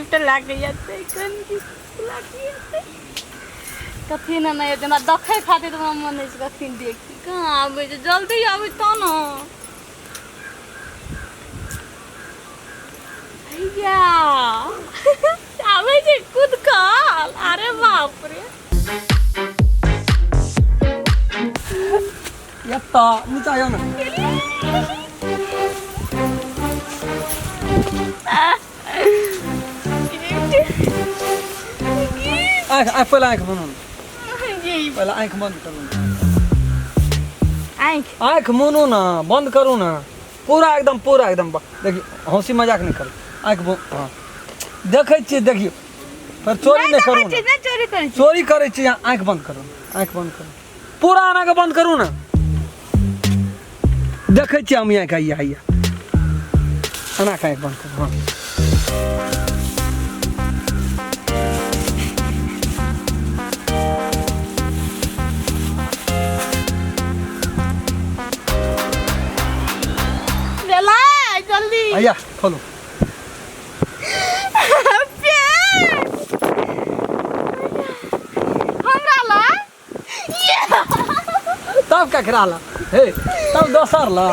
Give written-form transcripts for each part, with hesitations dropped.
Gift लाके आते कौन गिफ्ट लाके आते कथी ना नहीं जना देखे खातिर तो मन है कथी देखी कहां आवे जल्दी आवे तो ना भैया आवे जे खुद काल अरे बाप रे यत्ता नीचे आयो ना पहले आँख मुनो पहले आँख बंद करो आँख मुनो ना बंद करो ना पूरा एकदम देखियो हंसी मजाक नहीं करो आँख हाँ देखे छी देखियो पर चोरी नहीं करू ना चोरी करे छी आँख बंद करो पूरा आना के बंद करू ना देखे छी हम यहाँ आइया आना का आँख बंद करो हाँ जल्दी आइया खोलो तब क्या खिला हे तब दोसर ला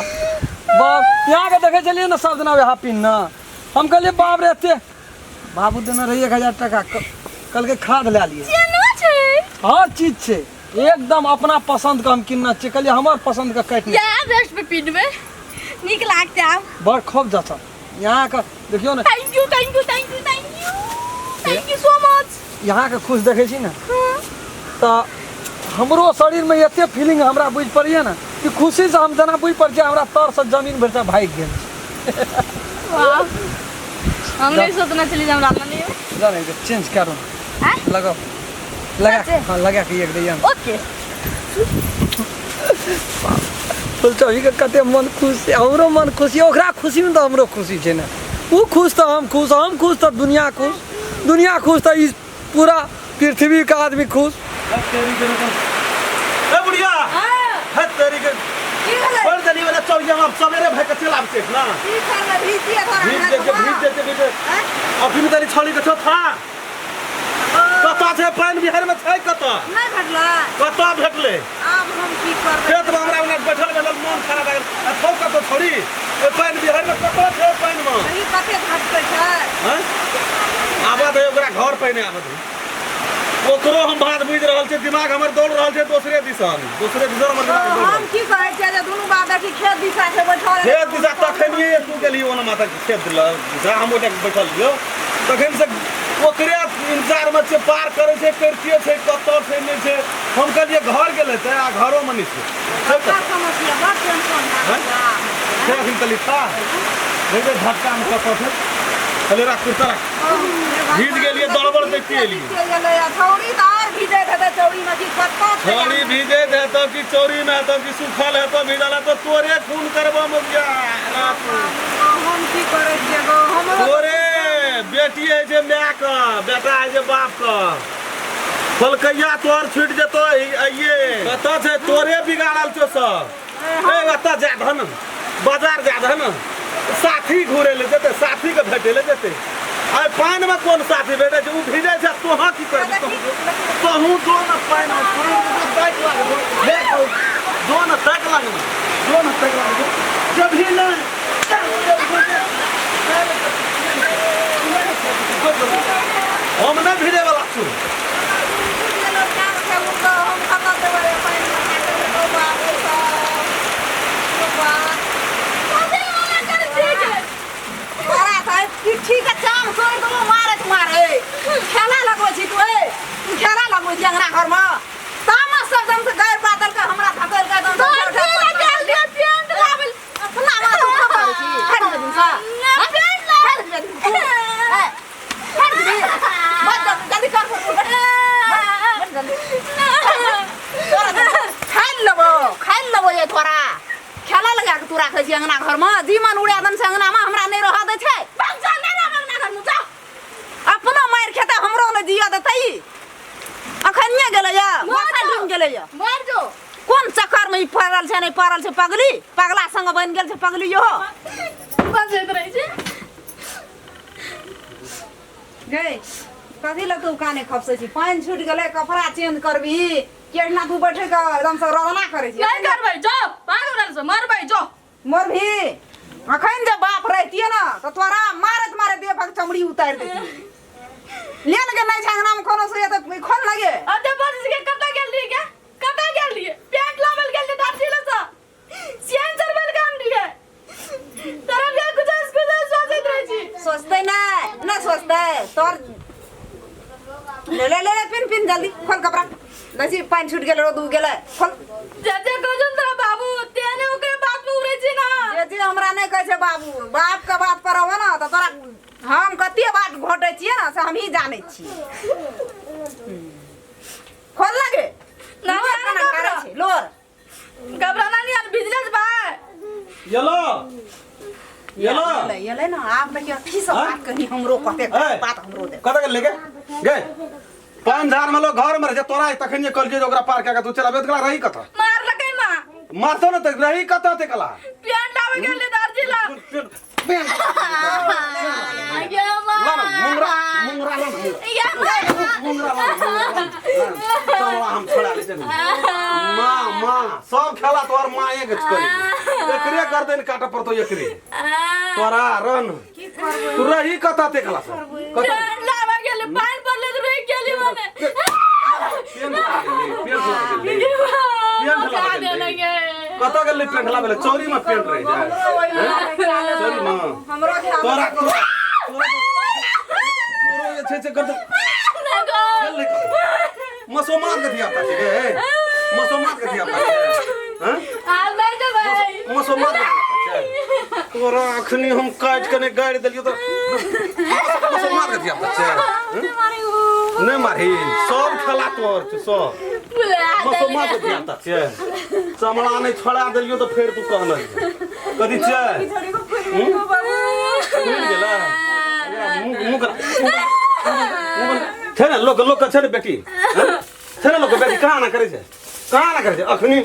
बाप यहाँ के देखे चलिए ना सब दिन पिन ना हम कहलिए बाप रे एते बाबू देना रही 1000 टका कल के खाद ले लिए हर चीज छे एकदम अपना पसंद का हम किनना चाहिए कहलिए हमार पसंद का काट पे पिनबे निक लागते आप बड़ खूब जाता यहाँ का देखियो ना थैंक यू सो मच यहाँ के खुश देखे छी ना तो हमरो शरीर में एते फीलिंग हमरा बुझ पड़िए ना कि खुशी से हम जना बुझ पड़ जाए हमरा तर से जमीन भर से भाग गेल वाह हम नहीं सोचना चली हमरा नहीं जाने के चेंज करो लगाओ हां लगा के एक दिया ओके बोल तो ये कते मन खुश हमरो मन खुशी ओकरा खुशी में तो हमरो खुशी छे ना वो खुश तो हम खुश तो दुनिया खुश तो इस पूरा पृथ्वी का आदमी खुश ए बुढ़िया है तेरी के पर दली वाला चौरिया में सवेरे भाई के चला आते ना ठीक है भीज दे अभी में तेरी छली के था कता छे पानी बिहार में छै कता नहीं भेटला कता भेटले अब हम की करब खेत में हमरा उना बैठल मन खराब लागल आ थौ कतो छोड़ी ए पानी बिहार में कता छे पानी में ई कते घटते छै हैं आबा दे ओकरा घर पानी आबा दे ओकरो हम बात बुझ रहल छै दिमाग हमर दौड़ रहल छै दूसरे दिशा हमर दिमाग हम की कहै छै जे दुनु बाबा की खेत दिशा से बैठल खेत दिशा तखनिए तू गेलियो ओना माता खेत दिशा हम ओटा बैठल लियो तखन से ओकरे इंतजार में से पार करे छै करतिए छै कत्तो छै नहीं छै हम कहलिए घर गेले त आ घरो में नहीं छै का समस्या बड़ टेंशन है छै हम कहली था देखो धक्का में कत्तो छै चले रख कुर्ता रख भीज गेलिए दड़बड़ देखते एलिए छौरी तो और भीजे थे चौरी में की कत्तो छौरी भीजे थे तो कि चौरी में तो कि सुखल है तो भीजल है तो तोरे खून करबो मुगिया हम की करे छिए गो हम तोरे बेटी है जे माय का बेटा है जे बाप का फलकैया तोर छूट जतो ये कत छै तोरे बिगाड़ल छो सब ए अत जा धन बाजार जा धन साथी घुरे ले जते साथी के भेटे ले जते आय पान में कोन साथी भेटे छै उ भिजे छै तोहा की करबी तोहू दो न पान में बैठ लाग दो न तक लाग जब भी ना हम ना भिड़े वाला छु हम खत्म देबे पानी ठीक है चाम सोई तो मारे तुम्हारे खेला लगो छी तू खेला लगो छी अंगना घर में तामा सब दम से गैर बादल का हमरा धकल का दम से चल दे पेंट लाबल अपना मां तू खबर छी खड़ दे सा पेंट ला खड़ दे मत जल्दी कर खाई लेबो ये थोड़ा खेला लगा के तू राखे छी अंगना घर में जीवन उड़ा दन से अंगना में हमरा नहीं रह दे छै अपना मार खेता हमरो ने दिया देतई अखनिए गेले या माथा ढूंढ गेले या मार जो कोन चक्कर में पड़ल छै नहीं पड़ल छै पगली पगला संग बन गेल छै पगली यो बस इधर आई जे गए कथी लग तू काने खपसे छी पानी छूट गेले कपड़ा चेंज करबी केना तू बैठे के एकदम से रोना करे छी नहीं करबै जो भाग उड़ल से मरबै जो मोर भी अखन जब बाप रहतिए ना तो तोरा मारत मारे देह पर चमड़ी उतार देती लेन के नहीं झंगना में कोनो से तो खोल लगे अते बस के कटा गेल रही क्या कटा गेल रही पेट लावल गेल दादी ल सा सेंसर बेल काम दिए तरफ के कुछ सोचत रही छी सोचते ना सोचते तोर ले पिन जल्दी खोल कपड़ा दसी पानी छूट गेल रोद गेले खोल जे कजन तोरा बाबू तेने ओकरे बात में उड़े छी ना जे हमरा नहीं कहे छे बाबू बाप का बात करब ना तो तोरा हम कते बात घोटे छिए ना से हम ही जाने छी खोल लगे ना ना करे छी लोर घबराना नहीं यार बिजनेस बा येलो ना आप देखिए की सब बात कही हमरो कते बात हमरो दे कत गेल लेके गए 5,000 में लोग घर में रह तोरा तखन कल जे ओकरा पार के तू चलाबे त रही कथा मार लगे मां मारतो न त रही कथा ते कला पेंट आवे गेल दर्जी ला या ला ना मुंगरा ला या चलो हम छोड़ा ले चल मां सब खेला तोर मां एक करी एकरे कर देन काटा पड़तो एकरे तोरा रन तू रही कथा ते कला कथा लावा गेल पानी पड़ले तो रही गेली माने कत गेल पेंट ला बेले चोरी में पेंट रह जाए चोरी में हमरो तोरा तोरा ये छे कर दे गेल ले मसो मार के दिया पाछे गे मसो मार के दिया पाछे हैं हाल नहीं दे भाई मसो मार के पाछे तोरा अखनी हम काट के ने गाड़ी देलियो तो मसो मार के दिया पाछे नहीं मारी सब खेला तोर छ सब मसो मार के दिया पाछे चमड़ा नहीं छोड़ा देलियो तो फिर तू कहना कदी छे गेला मुंह थे ना लोग छे बेटी थे ना लोग बेटी कहां ना करे छे अखनी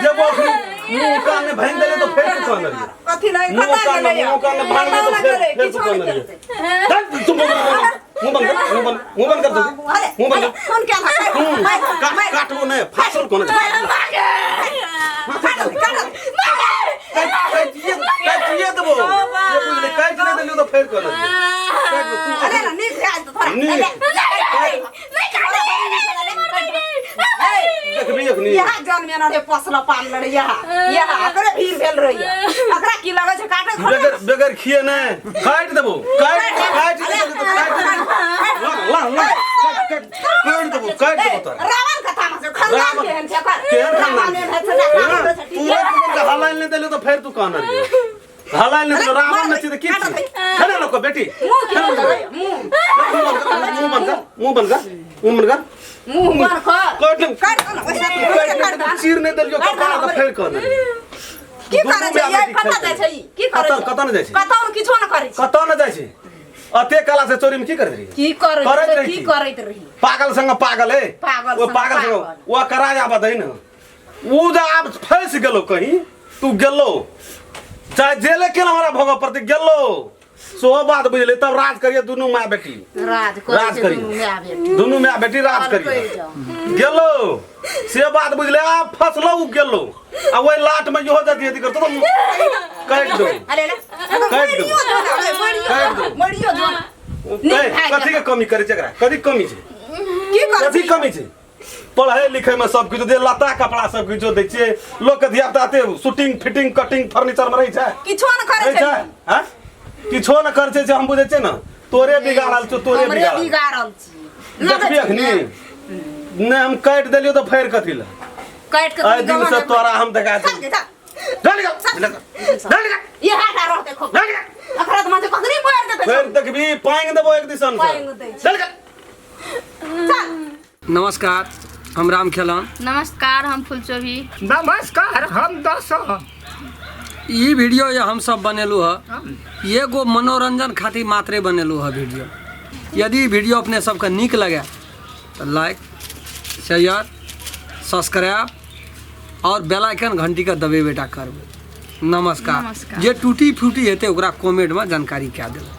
जब अखनी मुंह कान में भांग देले तो फिर कुछ न रही कथी नहीं कता गेले मुंह कान में भांग देले तो फिर कुछ न रही तुम मुंह बंद कर दो मुंह बंद कौन क्या काट वो नहीं फासल कोन ये दबो ये बुझले काट नहीं देलियो तो फिर कोन काट दो तू अरे ना नीचे आज तो थोड़ा नहीं देखबी अखनी यहाँ जन्म में नरे पसला पाल लड़े यहाँ करे भीड़ भेल रही अकरा की लगे छे काटे बेगर खिए ने काट देबो काट देबो तो रावण कथा में से खानदान केहन छे कर केहन खानदान तू हलाल ने देलो तो फिर तू कहना रे हलाल ने तो रावण ने छे की खड़े लोग बेटी मुंह बंद कर मुंह मार काट चीर ने देलियो कपड़ा तो फेर कहना की करे छै ये कता जाय छै की करे कता न जाय छै कता किछो न करे छै कता न जाय छै अते कला से चोरी में की करत रही की करैत रही पागल संग पागल है वो पागल संग वो कराया बदई न वो जा आप फंस गेलो कहीं तू गेलो चाहे जेले के हमरा भोग प्रति गेलो सो बात बुझले तब राज करिए दोनों मां बेटी राज करिए दोनों मां बेटी राज करिए गेलो से बात बुझले आ फसलो गेलो आ ओई लाट में यो जदी यदि करतो तो काट दो अरे काट दो मरियो जो कथी के कमी करे छकरा कथी कमी छै की करे कथी कमी छै पढ़ाई लिखाई में सब कुछ दे लता कपड़ा सब कुछ दै छिए लोग के धिया पुता ते शूटिंग फिटिंग कटिंग फर्नीचर में रही छै किछो न करे छै हैं किछो न करे छै हम बुझे छै न तोरे बिगाड़ल छ तोरे बिगाड़ल छी देखबी अखनी ने हम काट देलियो तो फेर कथी ल काट के आइ दिन से तोरा हम देखा दे ये हाटा रहते खो अखरा त माथे कखनी मार देते फेर देखबी पांग देबो एक दिसन से चल नमस्कार हम राम खेलन नमस्कार हम फुलचोभी नमस्कार हम दस ई वीडियो ये हम सब बनेलू है ये गो मनोरंजन खातिर मात्रे बनेलू है वीडियो यदि वीडियो अपने सबके नीक लगे तो लाइक शेयर सब्सक्राइब और बेल आइकन घंटी का दबे बेटा करबे नमस्कार जे टूटी फूटी हेते ओकरा कमेंट में जानकारी क्या देबे।